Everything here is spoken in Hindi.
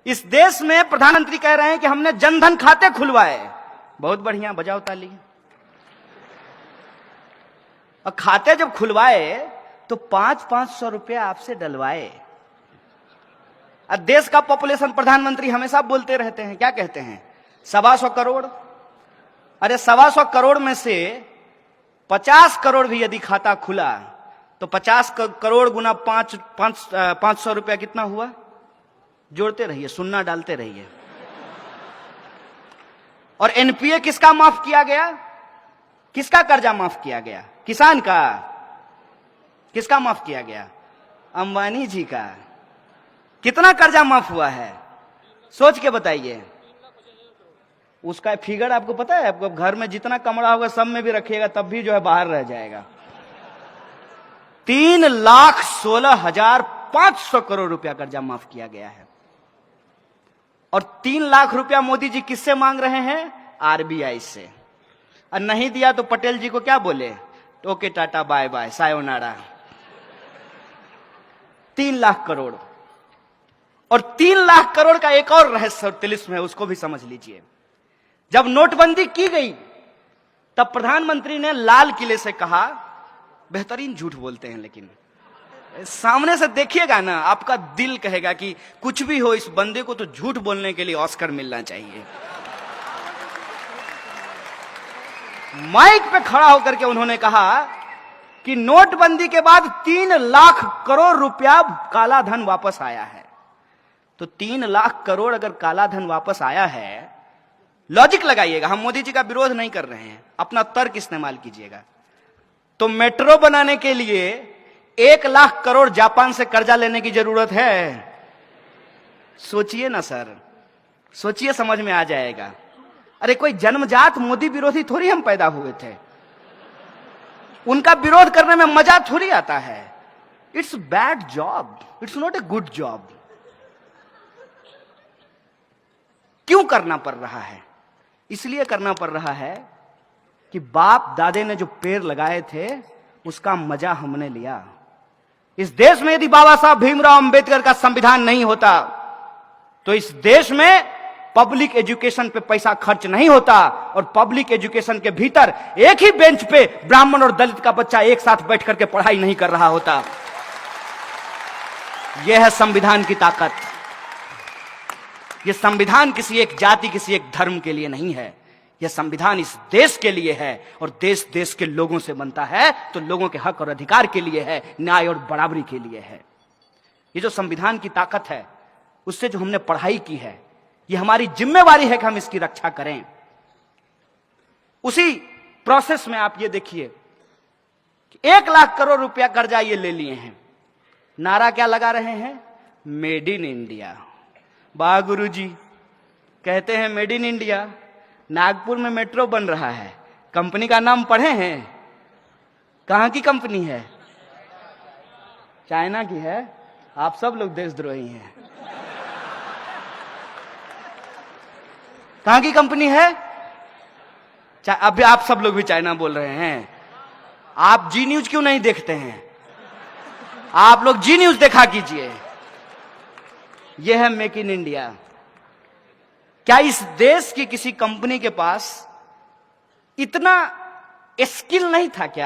इस देश में प्रधानमंत्री कह रहे हैं कि हमने जनधन खाते खुलवाए। बहुत बढ़िया, बजाओ ताली। और खाते जब खुलवाए तो 500-500 रुपया आपसे डलवाए। अब देश का पॉपुलेशन प्रधानमंत्री हमेशा बोलते रहते हैं, क्या कहते हैं? 125 करोड़। अरे 125 करोड़ में से 50 करोड़ भी यदि खाता खुला तो 50 करोड़ गुना 500 रुपया कितना हुआ? जोड़ते रहिए, सुन्ना डालते रहिए। और एनपीए किसका माफ किया गया? किसका कर्जा माफ किया गया? किसान का। किसका माफ किया गया? अंबानी जी का। कितना कर्जा माफ हुआ है सोच के बताइए। उसका फिगर आपको पता है? आपको घर में जितना कमरा होगा सब में भी रखिएगा तब भी जो है बाहर रह जाएगा। 3,16,500 करोड़ रुपया कर्जा माफ किया गया है। और 3 लाख रुपया मोदी जी किससे मांग रहे हैं? आरबीआई से। और नहीं दिया तो पटेल जी को क्या बोले? Okay tata bye bye sayonara. 3 lakh crore. और 3 लाख करोड़ का एक और रहस्य और तिलिस्म है, उसको भी समझ लीजिए। जब नोटबंदी की गई तब प्रधानमंत्री ने लाल किले से कहा, बेहतरीन झूठ बोलते हैं लेकिन सामने से देखिएगा ना आपका दिल कहेगा कि कुछ भी हो इस बंदे को तो झूठ बोलने के लिए ऑस्कर मिलना चाहिए। माइक पे खड़ा होकर के उन्होंने कहा कि नोटबंदी के बाद 3 लाख करोड़ रुपया काला धन वापस आया है। तो 3 लाख करोड़ अगर काला धन वापस आया है, लॉजिक लगाइएगा, हम मोदी जी का विरोध नहीं कर रहे हैं, अपना तर्क इस्तेमाल कीजिएगा। तो मेट्रो बनाने के लिए 1 लाख करोड़ जापान से कर्जा लेने की जरूरत है? सोचिए ना सर, सोचिए, समझ में आ जाएगा। अरे कोई जन्मजात मोदी विरोधी थोड़ी हम पैदा हुए थे, उनका विरोध करने में मजा थोड़ी आता है। It's bad job, it's not a good job. क्यों करना पड़ रहा है? इसलिए करना पड़ रहा है कि बाप दादे ने जो पेड़ लगाए थे उसका मजा हमने लिया। इस देश में यदि बाबा साहब भीमराव अंबेडकर का संविधान नहीं होता तो इस देश में पब्लिक एजुकेशन पे पैसा खर्च नहीं होता और पब्लिक एजुकेशन के भीतर एक ही बेंच पे ब्राह्मण और दलित का बच्चा एक साथ बैठ करके पढ़ाई नहीं कर रहा होता। यह है संविधान की ताकत। यह संविधान किसी एक जाति, किसी एक धर्म के लिए नहीं है। यह संविधान इस देश के लिए है और देश देश के लोगों से बनता है तो लोगों के हक और अधिकार के लिए है, न्याय और बराबरी के लिए है। ये जो संविधान की ताकत है उससे जो हमने पढ़ाई की है, ये हमारी जिम्मेवारी है कि हम इसकी रक्षा करें। उसी प्रोसेस में आप ये देखिए कि 1 लाख करोड़ रुपया कर्जा ये ले लिए हैं। नारा क्या लगा रहे हैं? Made in India. वाह गुरुजी, कहते हैं मेड इन इंडिया। नागपुर में मेट्रो बन रहा है, कंपनी का नाम पढ़े हैं? कहां की कंपनी है? चाइना की है। आप सब लोग देशद्रोही हैं। कहां की कंपनी है? अभी आप सब लोग भी चाइना बोल रहे हैं। आप जी न्यूज क्यों नहीं देखते हैं? आप लोग जी न्यूज देखा कीजिए। यह है मेक इन इंडिया। क्या इस देश की किसी कंपनी के पास इतना स्किल नहीं था क्या?